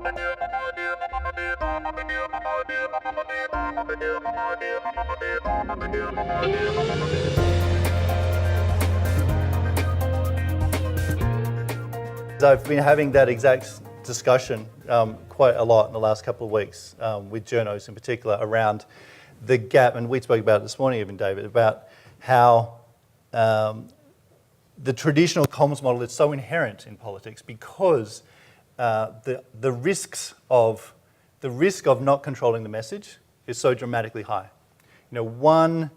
I've been having that exact discussion quite a lot in the last couple of weeks with journos in particular around the gap, and we spoke about it this morning even, David, about how the traditional comms model is so inherent in politics because the risk of not controlling the message is so dramatically high. You know, one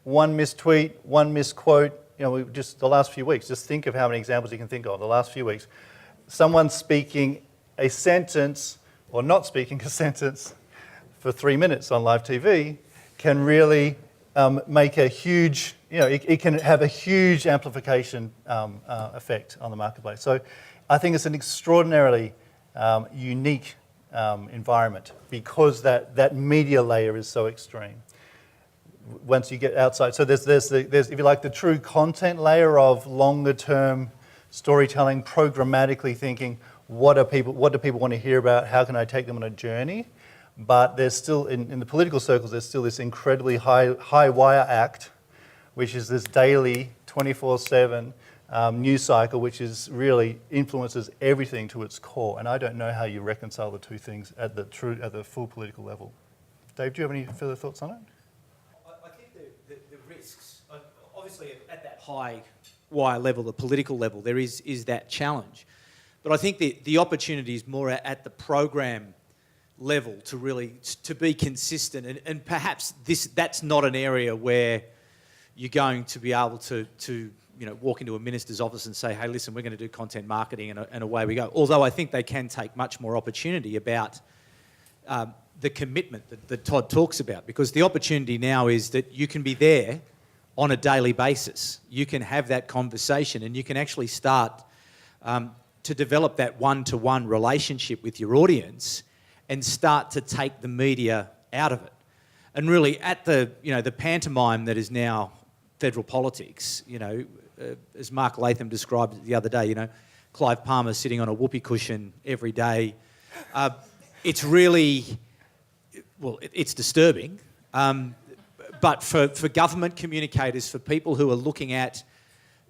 mistweet, one misquote. You know, just the last few weeks, just think of how many examples you can think of. The last few weeks, someone speaking a sentence or not speaking a sentence for 3 minutes on live TV can really make a huge, you know, it can have a huge amplification effect on the marketplace. So I think it's an extraordinarily unique environment because that media layer is so extreme. Once you get outside, so there's if you like the true content layer of longer term storytelling, programmatically thinking, what do people want to hear about? How can I take them on a journey? But there's still in the political circles, there's still this incredibly high wire act, which is this daily 24/7 news cycle, which is really influences everything to its core. And I don't know how you reconcile the two things at the full political level. Dave, do you have any further thoughts on it? Obviously, at that high wire level, the political level, there is that challenge. But I think the opportunity is more at the program level to be consistent, and perhaps that's not an area where you're going to be able to walk into a minister's office and say, hey, listen, we're going to do content marketing, and away we go. Although I think they can take much more opportunity about the commitment that Todd talks about, because the opportunity now is that you can be there on a daily basis. You can have that conversation and you can actually start to develop that one-to-one relationship with your audience and start to take the media out of it. And really at the pantomime that is now federal politics, as Mark Latham described it the other day, Clive Palmer sitting on a whoopee cushion every day. It's really, it's disturbing. But for government communicators, for people who are looking at,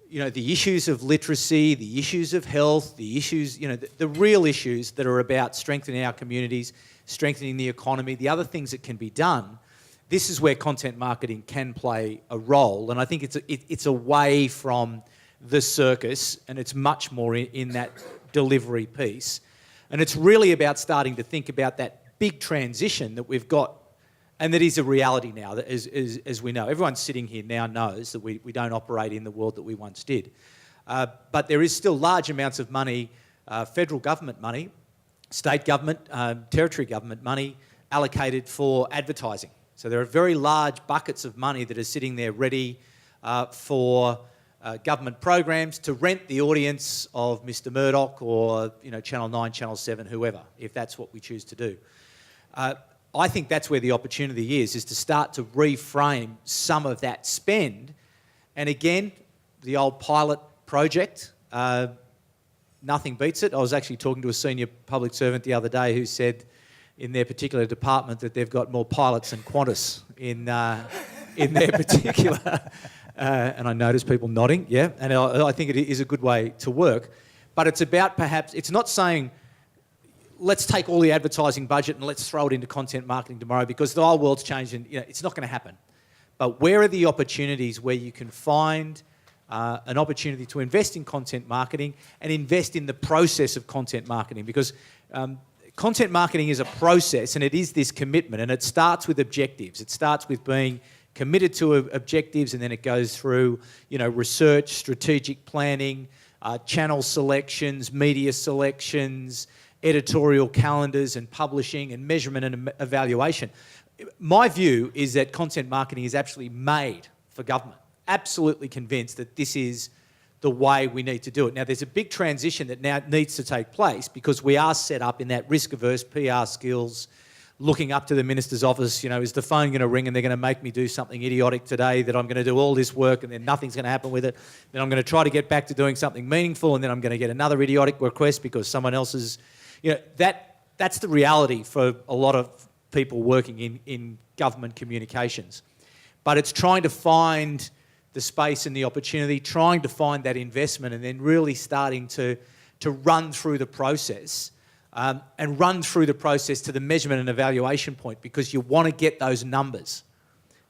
the issues of literacy, the issues of health, the issues, the real issues that are about strengthening our communities, strengthening the economy, the other things that can be done, this is where content marketing can play a role. And I think it's away from the circus, and it's much more in that delivery piece. And it's really about starting to think about that big transition that we've got. And that is a reality now, that as we know. Everyone sitting here now knows that we don't operate in the world that we once did. But there is still large amounts of money, federal government money, state government, territory government money allocated for advertising. So there are very large buckets of money that are sitting there ready for government programs to rent the audience of Mr. Murdoch or Channel 9, Channel 7, whoever, if that's what we choose to do. I think that's where the opportunity is to start to reframe some of that spend. And again, the old pilot project, nothing beats it. I was actually talking to a senior public servant the other day who said in their particular department that they've got more pilots than Qantas in their particular... and I noticed people nodding, yeah. And I think it is a good way to work. But it's about perhaps... It's not saying... let's take all the advertising budget and let's throw it into content marketing tomorrow because the whole world's changed and it's not going to happen. But where are the opportunities where you can find an opportunity to invest in content marketing and invest in the process of content marketing? Because content marketing is a process and it is this commitment, and it starts with objectives. It starts with being committed to objectives, and then it goes through research, strategic planning, channel selections, media selections, editorial calendars and publishing and measurement and evaluation. My view is that content marketing is actually made for government. Absolutely convinced that this is the way we need to do it. Now, there's a big transition that now needs to take place because we are set up in that risk-averse PR skills, looking up to the minister's office, is the phone going to ring and they're going to make me do something idiotic today, that I'm going to do all this work and then nothing's going to happen with it. Then I'm going to try to get back to doing something meaningful and then I'm going to get another idiotic request because someone else is... that's the reality for a lot of people working in government communications. But it's trying to find the space and the opportunity, trying to find that investment, and then really starting to run through the process and run through the process to the measurement and evaluation point, because you want to get those numbers.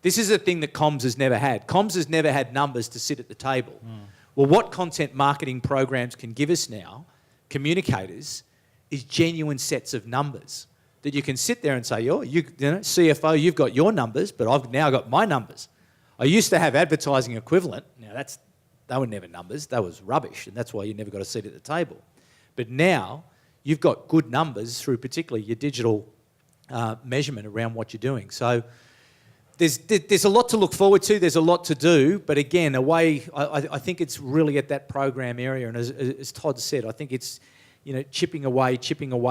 This is a thing that comms has never had. Comms has never had numbers to sit at the table. Well, what content marketing programs can give us now, communicators, is genuine sets of numbers that you can sit there and say, oh, you know, CFO, you've got your numbers, but I've now got my numbers. I used to have advertising equivalent. Now, they were never numbers. That was rubbish, and that's why you never got a seat at the table. But now you've got good numbers through particularly your digital measurement around what you're doing. So there's a lot to look forward to. There's a lot to do. But again, I think it's really at that program area. And as Todd said, I think it's, you know, chipping away,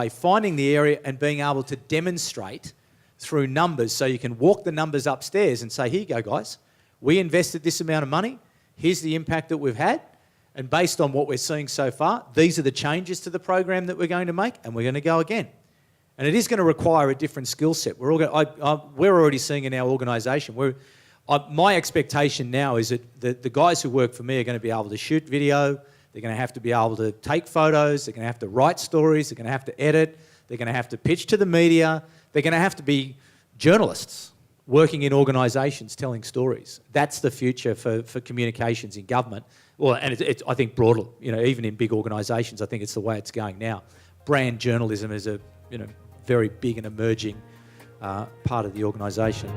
finding the area and being able to demonstrate through numbers, so you can walk the numbers upstairs and say, here you go, guys. We invested this amount of money. Here's the impact that we've had. And based on what we're seeing so far, these are the changes to the program that we're going to make, and we're going to go again. And it is going to require a different skill set. We're already seeing in our organisation. My expectation now is that the guys who work for me are going to be able to shoot video. They're going to have to be able to take photos. They're going to have to write stories. They're going to have to edit. They're going to have to pitch to the media. They're going to have to be journalists working in organisations telling stories. That's the future for communications in government. Well, and it's I think broadly, you know, even in big organisations, I think it's the way it's going now. Brand journalism is a, you know, very big and emerging part of the organisation.